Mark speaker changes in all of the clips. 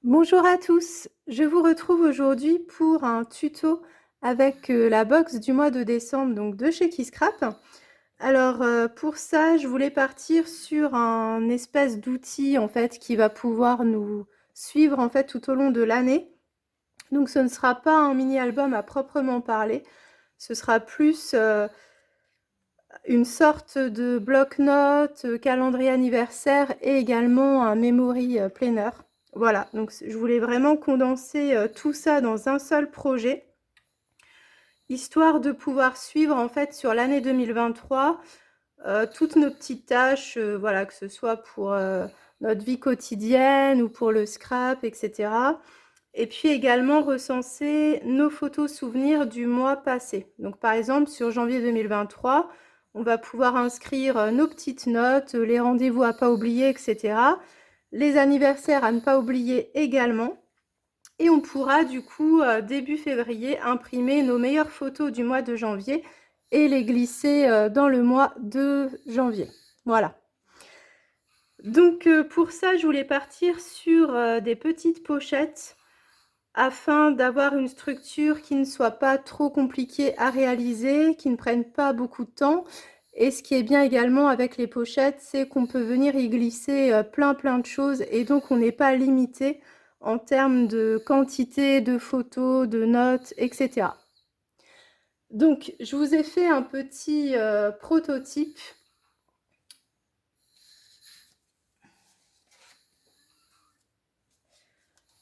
Speaker 1: Bonjour à tous, je vous retrouve aujourd'hui pour un tuto avec la box du mois de décembre, donc de chez Keyscrap. Alors pour ça, je voulais partir sur un espèce d'outil en fait qui va pouvoir nous suivre en fait tout au long de l'année. Donc ce ne sera pas un mini-album à proprement parler, ce sera plus une sorte de bloc-notes, calendrier anniversaire et également un memory planner. Voilà, donc je voulais vraiment condenser tout ça dans un seul projet, histoire de pouvoir suivre en fait sur l'année 2023 toutes nos petites tâches, voilà, que ce soit pour notre vie quotidienne ou pour le scrap, etc. Et puis également recenser nos photos souvenirs du mois passé. Donc par exemple, sur janvier 2023, on va pouvoir inscrire nos petites notes, les rendez-vous à pas oublier, etc. Les anniversaires à ne pas oublier également. Et on pourra du coup, début février, imprimer nos meilleures photos du mois de janvier et les glisser dans le mois de janvier. Voilà. Donc pour ça, je voulais partir sur des petites pochettes afin d'avoir une structure qui ne soit pas trop compliquée à réaliser, qui ne prenne pas beaucoup de temps. Et ce qui est bien également avec les pochettes, c'est qu'on peut venir y glisser plein de choses et donc on n'est pas limité en termes de quantité de photos, de notes, etc. Donc je vous ai fait un petit prototype.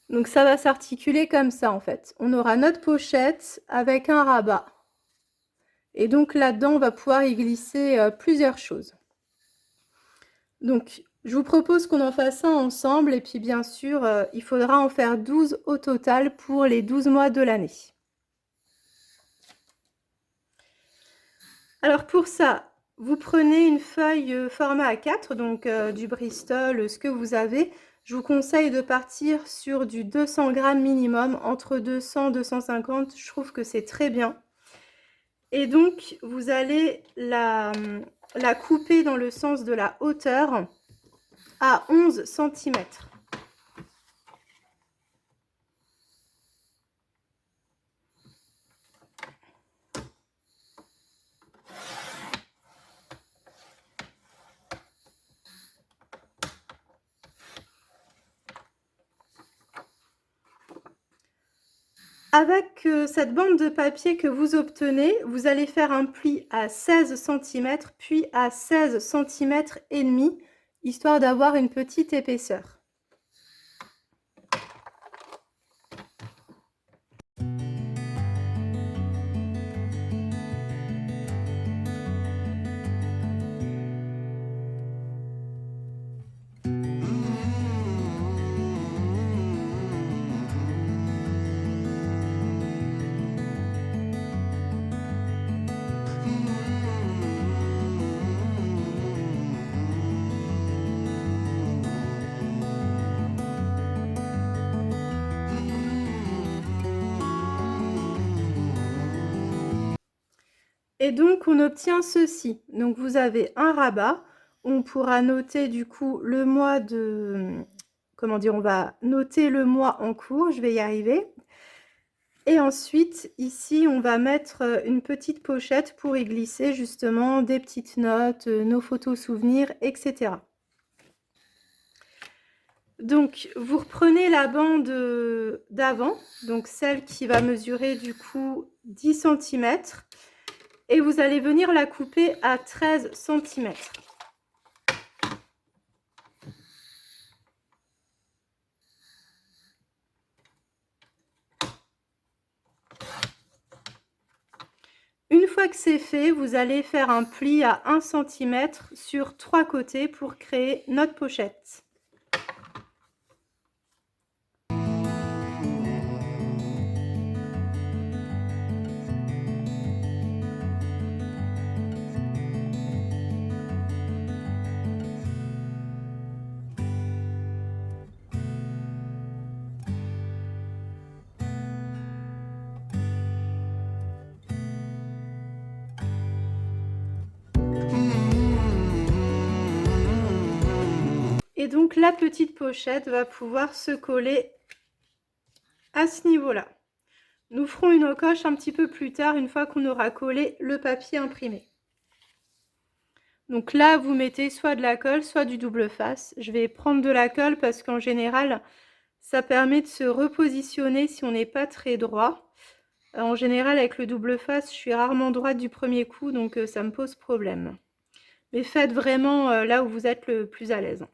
Speaker 1: Donc ça va s'articuler comme ça en fait. On aura notre pochette avec un rabat. Et donc là-dedans, on va pouvoir y glisser plusieurs choses. Donc, je vous propose qu'on en fasse un ensemble. Et puis, bien sûr, il faudra en faire 12 au total pour les 12 mois de l'année. Alors, pour ça, vous prenez une feuille format A4, donc du Bristol, ce que vous avez. Je vous conseille de partir sur du 200 grammes minimum, entre 200 et 250. Je trouve que c'est très bien. Et donc, vous allez la couper dans le sens de la hauteur à 11 cm. Avec cette bande de papier que vous obtenez, vous allez faire un pli à 16 cm, puis à 16 cm et demi, histoire d'avoir une petite épaisseur. Et donc, on obtient ceci. Donc, vous avez un rabat. On pourra noter du coup le mois de... Comment dire? On va noter le mois en cours. Je vais y arriver. Et ensuite, ici, on va mettre une petite pochette pour y glisser justement des petites notes, nos photos souvenirs, etc. Donc, vous reprenez la bande d'avant, donc celle qui va mesurer du coup 10 cm, et vous allez venir la couper à 13 cm. Une fois que c'est fait, vous allez faire un pli à 1 cm sur 3 côtés pour créer notre pochette. Et donc la petite pochette va pouvoir se coller à ce niveau-là. Nous ferons une encoche un petit peu plus tard, une fois qu'on aura collé le papier imprimé. Donc là, vous mettez soit de la colle, soit du double face. Je vais prendre de la colle parce qu'en général, ça permet de se repositionner si on n'est pas très droit. En général, avec le double face, je suis rarement droite du premier coup, donc ça me pose problème. Mais faites vraiment là où vous êtes le plus à l'aise.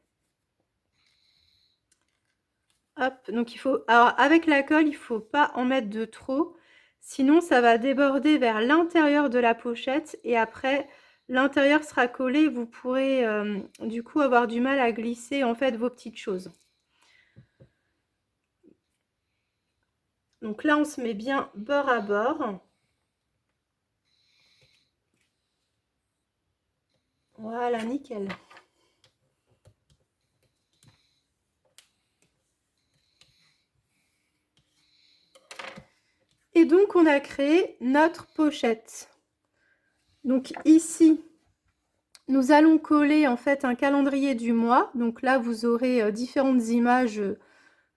Speaker 1: Hop, donc il faut... Alors, avec la colle, il ne faut pas en mettre de trop. Sinon, ça va déborder vers l'intérieur de la pochette. Et après, l'intérieur sera collé. Vous pourrez, du coup, avoir du mal à glisser, en fait, vos petites choses. Donc là, on se met bien bord à bord. Voilà, nickel. Et donc, on a créé notre pochette. Donc ici, nous allons coller en fait un calendrier du mois. Donc là, vous aurez différentes images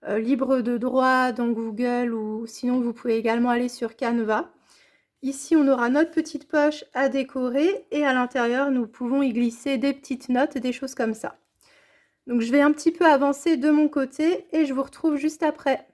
Speaker 1: libres de droit dans Google, ou sinon vous pouvez également aller sur Canva. Ici, on aura notre petite poche à décorer et à l'intérieur, nous pouvons y glisser des petites notes, des choses comme ça. Donc je vais un petit peu avancer de mon côté et je vous retrouve juste après.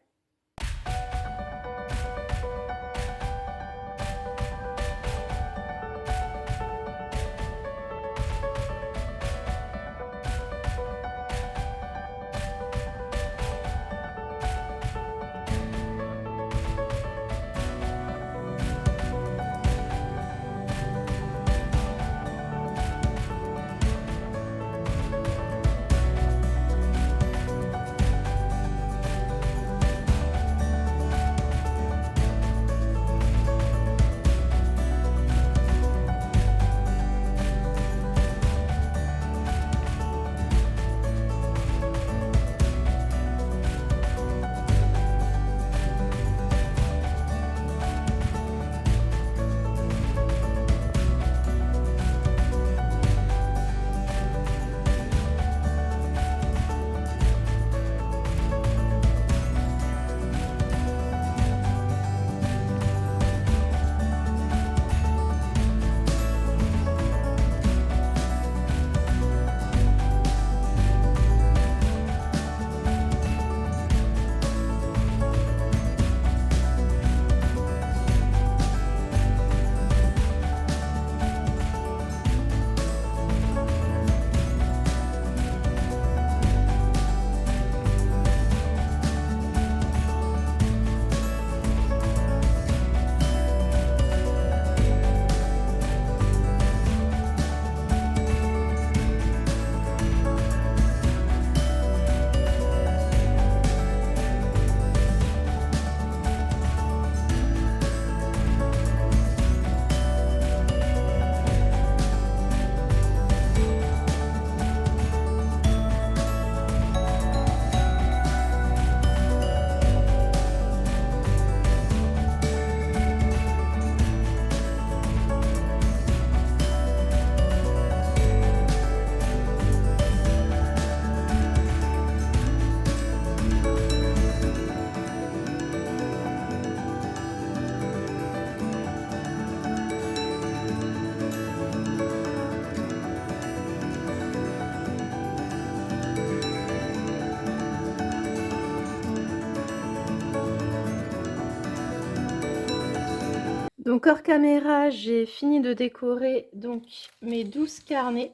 Speaker 1: Donc hors caméra, j'ai fini de décorer donc mes 12 carnets.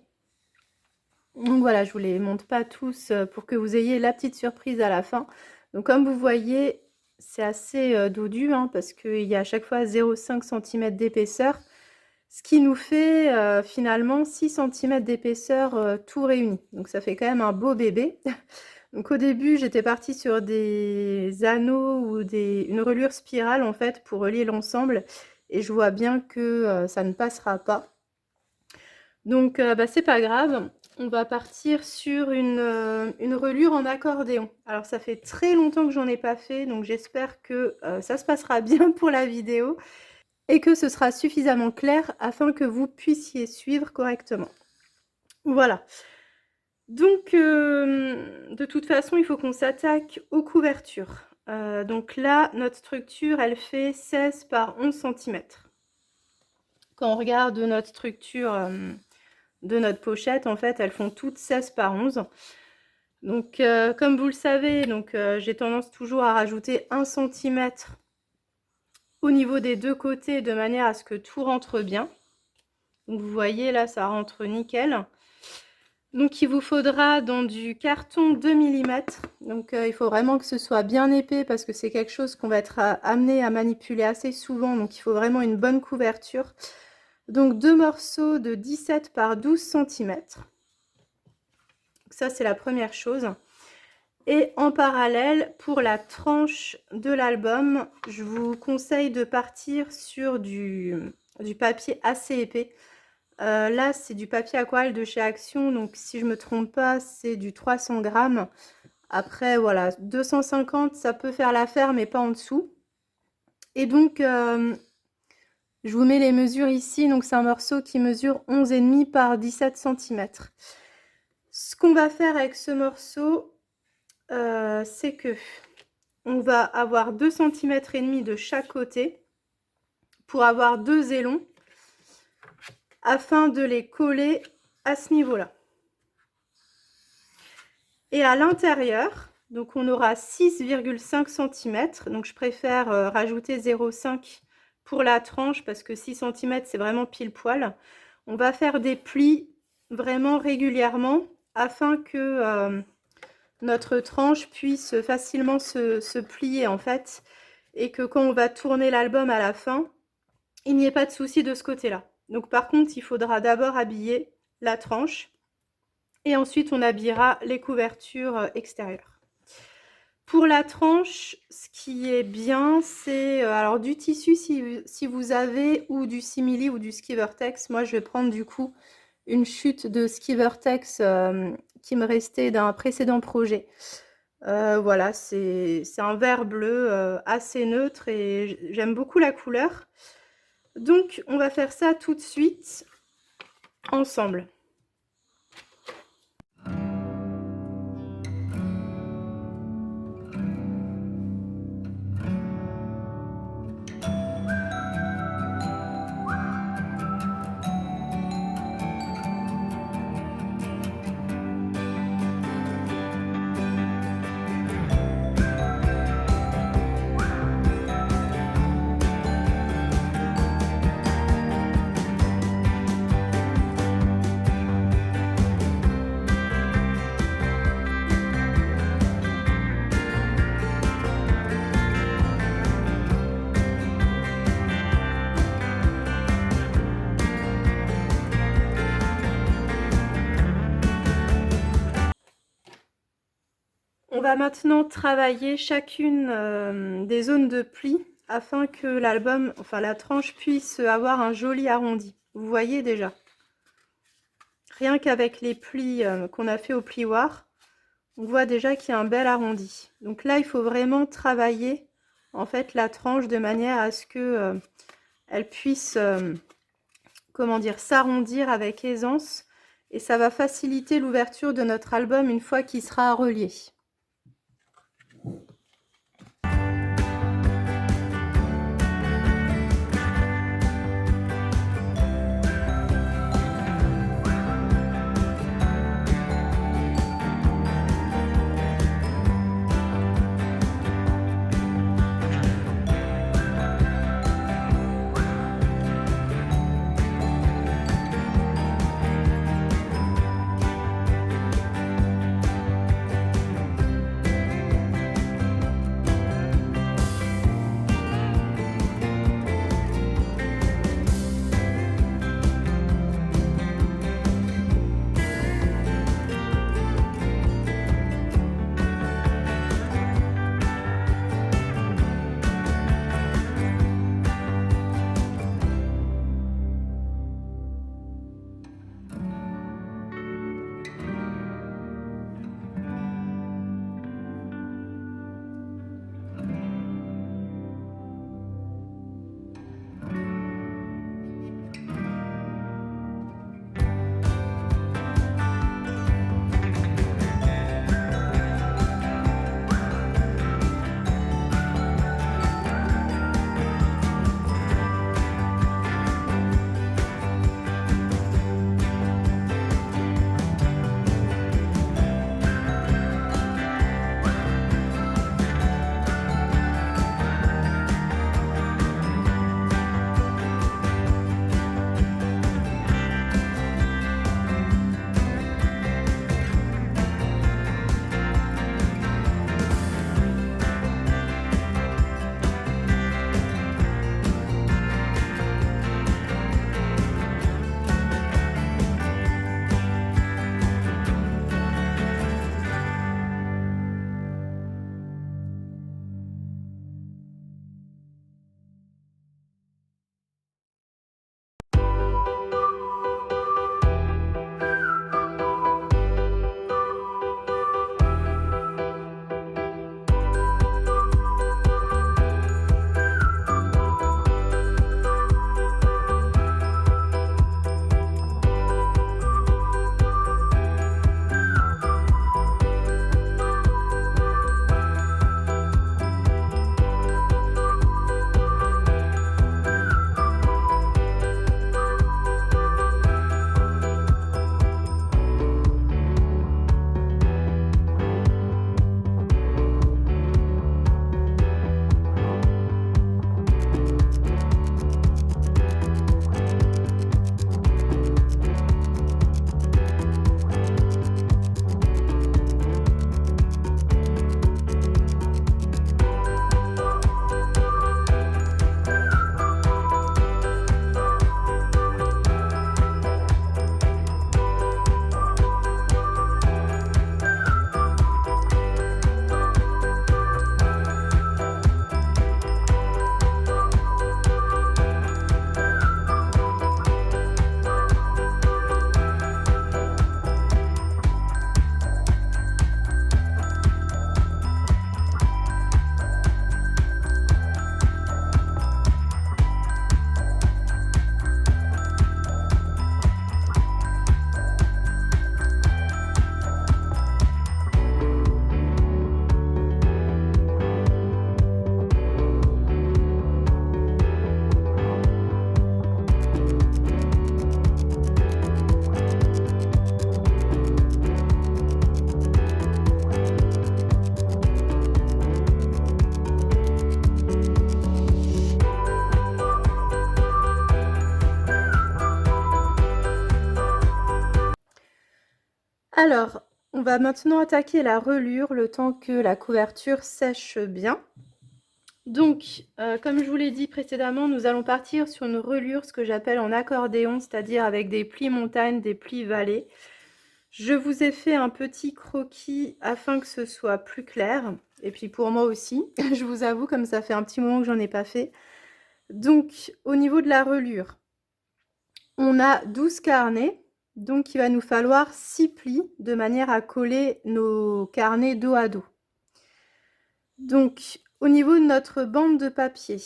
Speaker 1: Donc voilà, je vous les montre pas tous pour que vous ayez la petite surprise à la fin. Donc comme vous voyez, c'est assez dodu hein, parce qu'il y a à chaque fois 0,5 cm d'épaisseur, ce qui nous fait finalement 6 cm d'épaisseur tout réuni. Donc ça fait quand même un beau bébé. Donc au début, j'étais partie sur des anneaux ou une relure spirale en fait pour relier l'ensemble. Et je vois bien que ça ne passera pas. Donc bah, c'est pas grave. On va partir sur une relure en accordéon. Alors ça fait très longtemps que j'en ai pas fait, donc j'espère que ça se passera bien pour la vidéo et que ce sera suffisamment clair afin que vous puissiez suivre correctement. Voilà. Donc de toute façon, il faut qu'on s'attaque aux couvertures. Donc là, notre structure, elle fait 16 par 11 centimètres. Quand on regarde notre structure de notre pochette, en fait, elles font toutes 16 par 11. Donc, comme vous le savez, j'ai tendance toujours à rajouter 1 centimètre au niveau des deux côtés de manière à ce que tout rentre bien. Donc, vous voyez, là, ça rentre nickel. Donc, il vous faudra dans du carton 2 mm. Donc, il faut vraiment que ce soit bien épais parce que c'est quelque chose qu'on va être amené à manipuler assez souvent. Donc, il faut vraiment une bonne couverture. Donc, 2 morceaux de 17 par 12 cm. Ça, c'est la première chose. Et en parallèle, pour la tranche de l'album, je vous conseille de partir sur du papier assez épais. Là, c'est du papier aquarelle de chez Action, donc si je me trompe pas, c'est du 300 grammes. Après, voilà, 250, ça peut faire l'affaire, mais pas en dessous. Et donc, je vous mets les mesures ici. Donc, c'est un morceau qui mesure 11,5 par 17 cm. Ce qu'on va faire avec ce morceau, c'est que on va avoir 2,5 cm de chaque côté pour avoir 2 élons afin de les coller à ce niveau-là. Et à l'intérieur, donc on aura 6,5 cm. Donc je préfère rajouter 0,5 pour la tranche parce que 6 cm c'est vraiment pile poil. On va faire des plis vraiment régulièrement afin que notre tranche puisse facilement se plier en fait, et que quand on va tourner l'album à la fin, il n'y ait pas de souci de ce côté-là. Donc par contre, il faudra d'abord habiller la tranche et ensuite on habillera les couvertures extérieures. Pour la tranche, ce qui est bien, c'est alors du tissu si vous avez, ou du simili ou du Skivertex. Moi, je vais prendre du coup une chute de Skivertex qui me restait d'un précédent projet. Voilà, c'est un vert bleu assez neutre et j'aime beaucoup la couleur. Donc, on va faire ça tout de suite ensemble. On va maintenant travailler chacune des zones de pli afin que l'album, enfin la tranche, puisse avoir un joli arrondi. Vous voyez déjà. Rien qu'avec les plis qu'on a fait au plioir, on voit déjà qu'il y a un bel arrondi. Donc là, il faut vraiment travailler en fait la tranche de manière à ce que elle puisse, comment dire, s'arrondir avec aisance. Et ça va faciliter l'ouverture de notre album une fois qu'il sera relié. Alors, on va maintenant attaquer la reliure le temps que la couverture sèche bien. Donc, comme je vous l'ai dit précédemment, nous allons partir sur une reliure, ce que j'appelle en accordéon, c'est-à-dire avec des plis montagne, des plis vallée. Je vous ai fait un petit croquis afin que ce soit plus clair et puis pour moi aussi. Je vous avoue, comme ça fait un petit moment que j'en ai pas fait. Donc, au niveau de la reliure, on a 12 carnets, donc il va nous falloir 6 plis de manière à coller nos carnets dos à dos. Donc, au niveau de notre bande de papier,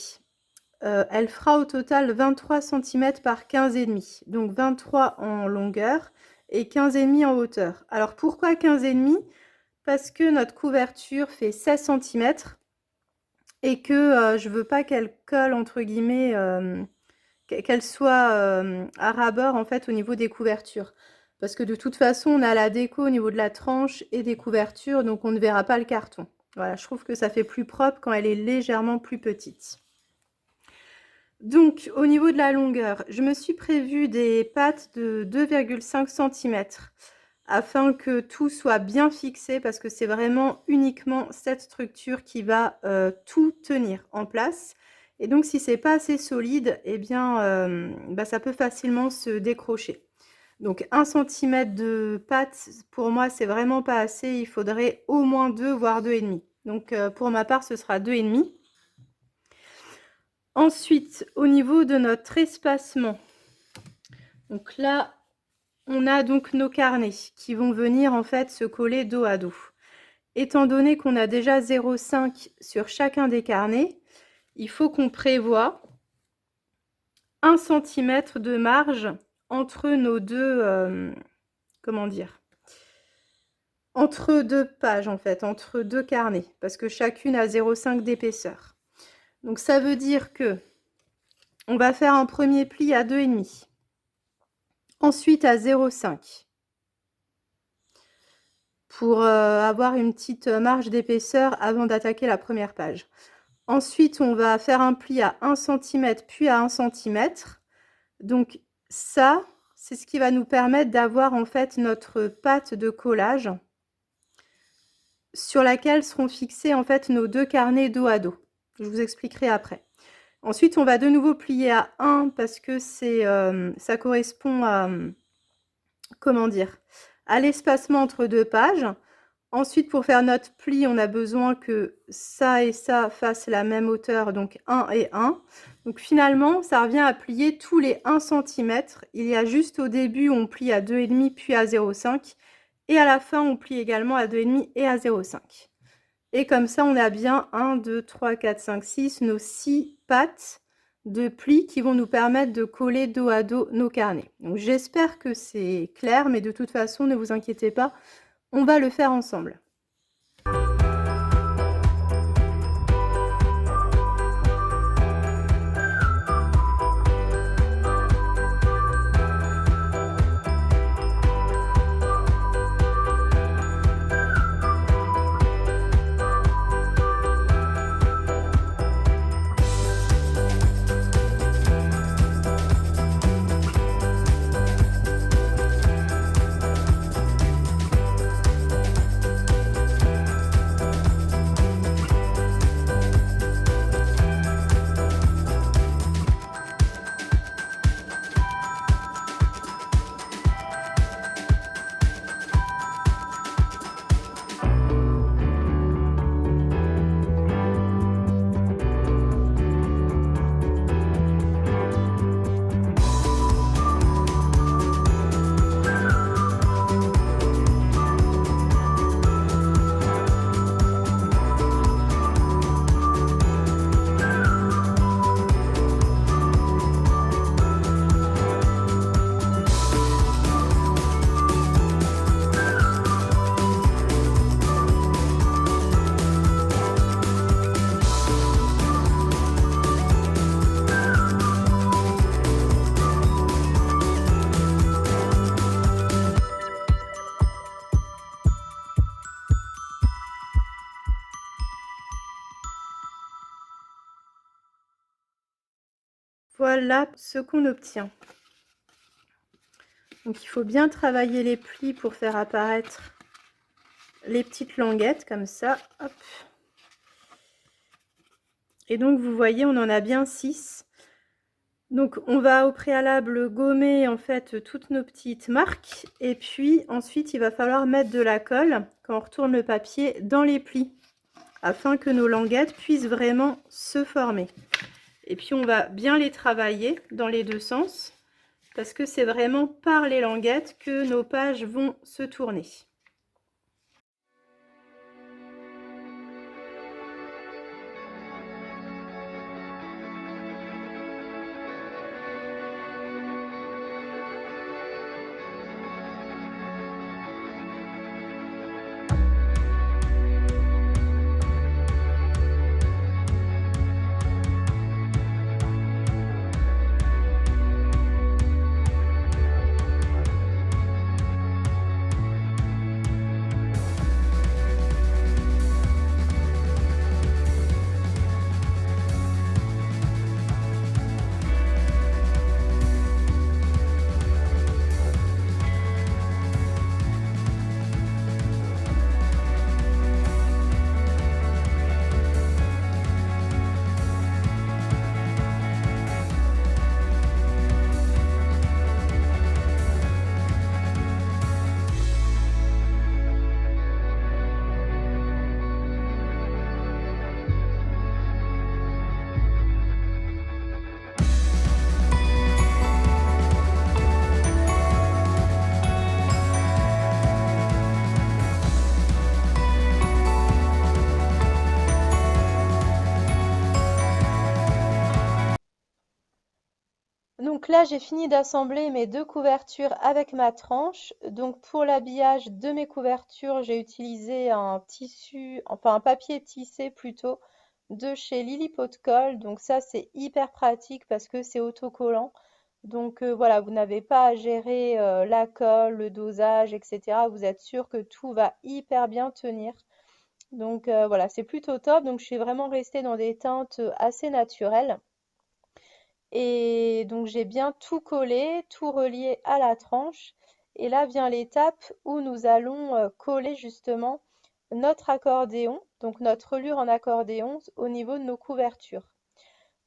Speaker 1: elle fera au total 23 cm par 15,5, donc 23 en longueur et 15,5 en hauteur. Alors pourquoi 15,5? Parce que notre couverture fait 16 cm et que je veux pas qu'elle colle entre guillemets, qu'elle soit à ras-bord en fait au niveau des couvertures. Parce que de toute façon, on a la déco au niveau de la tranche et des couvertures, donc on ne verra pas le carton. Voilà, je trouve que ça fait plus propre quand elle est légèrement plus petite. Donc, au niveau de la longueur, je me suis prévu des pattes de 2,5 cm afin que tout soit bien fixé parce que c'est vraiment uniquement cette structure qui va tout tenir en place. Et donc, si c'est pas assez solide, eh bien, ça peut facilement se décrocher. Donc, 1 cm de patte, pour moi, c'est vraiment pas assez. Il faudrait au moins 2, voire 2,5. Donc, pour ma part, ce sera 2,5. Ensuite, au niveau de notre espacement, donc là, on a donc nos carnets qui vont venir en fait se coller dos à dos. Étant donné qu'on a déjà 0,5 sur chacun des carnets, il faut qu'on prévoit 1 cm de marge entre nos deux, comment dire, entre deux pages en fait, entre deux carnets, parce que chacune a 0,5 d'épaisseur. Donc ça veut dire que on va faire un premier pli à 2,5. Ensuite à 0,5 pour avoir une petite marge d'épaisseur avant d'attaquer la première page. Ensuite, on va faire un pli à 1 cm puis à 1 cm. Donc ça, c'est ce qui va nous permettre d'avoir en fait notre pâte de collage sur laquelle seront fixés en fait nos deux carnets dos à dos. Je vous expliquerai après. Ensuite, on va de nouveau plier à 1 parce que ça correspond à, comment dire, à l'espacement entre deux pages. Ensuite, pour faire notre pli, on a besoin que ça et ça fassent la même hauteur, donc 1 et 1. Donc finalement, ça revient à plier tous les 1 cm. Il y a juste au début, on plie à 2,5 puis à 0,5. Et à la fin, on plie également à 2,5 et à 0,5. Et comme ça, on a bien 1, 2, 3, 4, 5, 6, nos 6 pattes de plis qui vont nous permettre de coller dos à dos nos carnets. Donc j'espère que c'est clair, mais de toute façon, ne vous inquiétez pas, on va le faire ensemble. Voilà ce qu'on obtient. Donc il faut bien travailler les plis pour faire apparaître les petites languettes comme ça. Hop. Et donc vous voyez, on en a bien 6. Donc on va au préalable gommer en fait toutes nos petites marques et puis ensuite il va falloir mettre de la colle quand on retourne le papier dans les plis afin que nos languettes puissent vraiment se former. Et puis on va bien les travailler dans les deux sens parce que c'est vraiment par les languettes que nos pages vont se tourner. Donc là, j'ai fini d'assembler mes deux couvertures avec ma tranche. Donc pour l'habillage de mes couvertures, j'ai utilisé un tissu, enfin un papier tissé plutôt, de chez Lily Pot de Colle. Donc ça, c'est hyper pratique parce que c'est autocollant. Donc voilà, vous n'avez pas à gérer la colle, le dosage, etc. Vous êtes sûr que tout va hyper bien tenir. Donc voilà, c'est plutôt top. Donc je suis vraiment restée dans des teintes assez naturelles. Et donc j'ai bien tout collé, tout relié à la tranche. Et là vient l'étape où nous allons coller justement notre accordéon, donc notre reliure en accordéon au niveau de nos couvertures.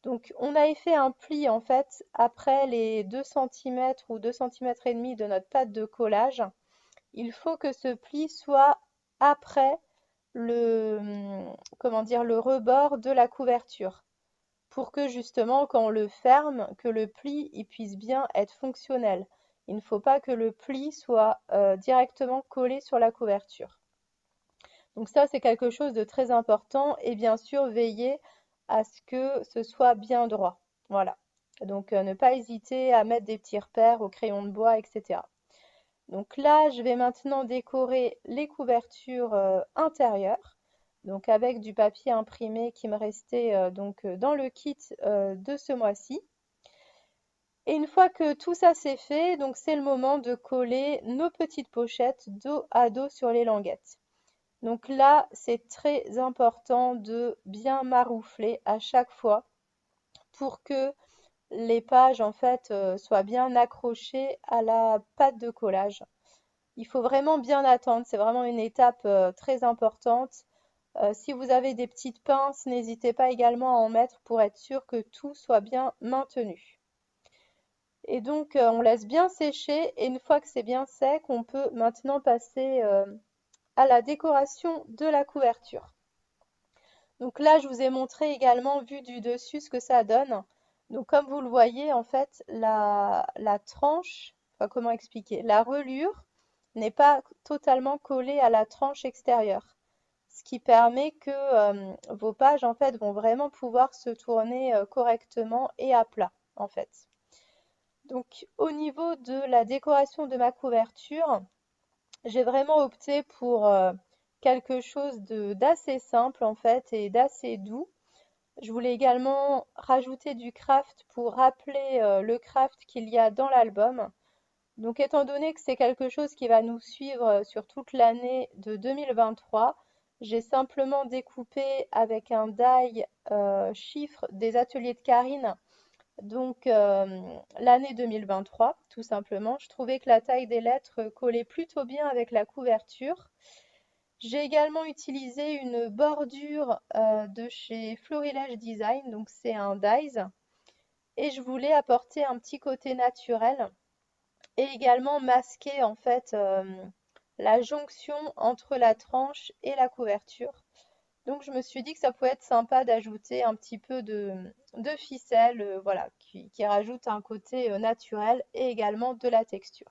Speaker 1: Donc on a fait un pli en fait après les 2 cm ou 2 cm et demi de notre pâte de collage. Il faut que ce pli soit après comment dire, le rebord de la couverture pour que justement quand on le ferme, que le pli il puisse bien être fonctionnel. Il ne faut pas que le pli soit directement collé sur la couverture. Donc ça, c'est quelque chose de très important et bien sûr, veiller à ce que ce soit bien droit. Voilà. Donc ne pas hésiter à mettre des petits repères au crayon de bois, etc. Donc là, je vais maintenant décorer les couvertures intérieures. Donc avec du papier imprimé qui me restait dans le kit de ce mois-ci. Et une fois que tout ça c'est fait, donc c'est le moment de coller nos petites pochettes dos à dos sur les languettes. Donc là, c'est très important de bien maroufler à chaque fois pour que les pages en fait soient bien accrochées à la pâte de collage. Il faut vraiment bien attendre, c'est vraiment une étape très importante. Si vous avez des petites pinces, n'hésitez pas également à en mettre pour être sûr que tout soit bien maintenu. Et donc on laisse bien sécher et une fois que c'est bien sec, on peut maintenant passer à la décoration de la couverture. Donc là, je vous ai montré également, vu du dessus, ce que ça donne. Donc comme vous le voyez, en fait, la tranche, enfin comment expliquer, la reliure n'est pas totalement collée à la tranche extérieure. Ce qui permet que vos pages, en fait, vont vraiment pouvoir se tourner correctement et à plat, en fait. Donc au niveau de la décoration de ma couverture, j'ai vraiment opté pour quelque chose d'assez simple en fait et d'assez doux. Je voulais également rajouter du craft pour rappeler le craft qu'il y a dans l'album. Donc étant donné que c'est quelque chose qui va nous suivre sur toute l'année de 2023, j'ai simplement découpé avec un die chiffre des ateliers de Karine Donc l'année 2023, tout simplement. Je trouvais que la taille des lettres collait plutôt bien avec la couverture. J'ai également utilisé une bordure de chez Florilège Design, donc c'est un dies, et je voulais apporter un petit côté naturel et également masquer en fait la jonction entre la tranche et la couverture. Donc je me suis dit que ça pouvait être sympa d'ajouter un petit peu de ficelle, voilà, qui rajoute un côté naturel et également de la texture.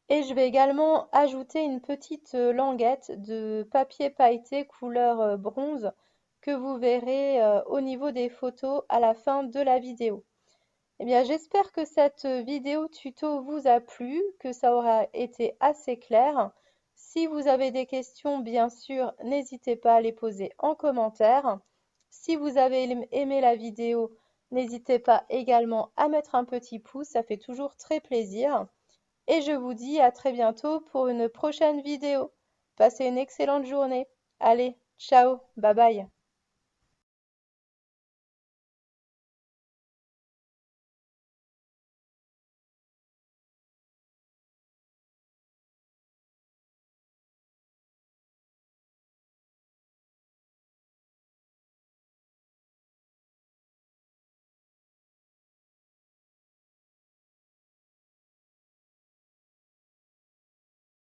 Speaker 1: Et je vais également ajouter une petite languette de papier pailleté couleur bronze que vous verrez au niveau des photos à la fin de la vidéo. Eh bien, j'espère que cette vidéo tuto vous a plu, que ça aura été assez clair. Si vous avez des questions, bien sûr, n'hésitez pas à les poser en commentaire. Si vous avez aimé la vidéo, n'hésitez pas également à mettre un petit pouce, ça fait toujours très plaisir. Et je vous dis à très bientôt pour une prochaine vidéo. Passez une excellente journée. Allez, ciao, bye bye.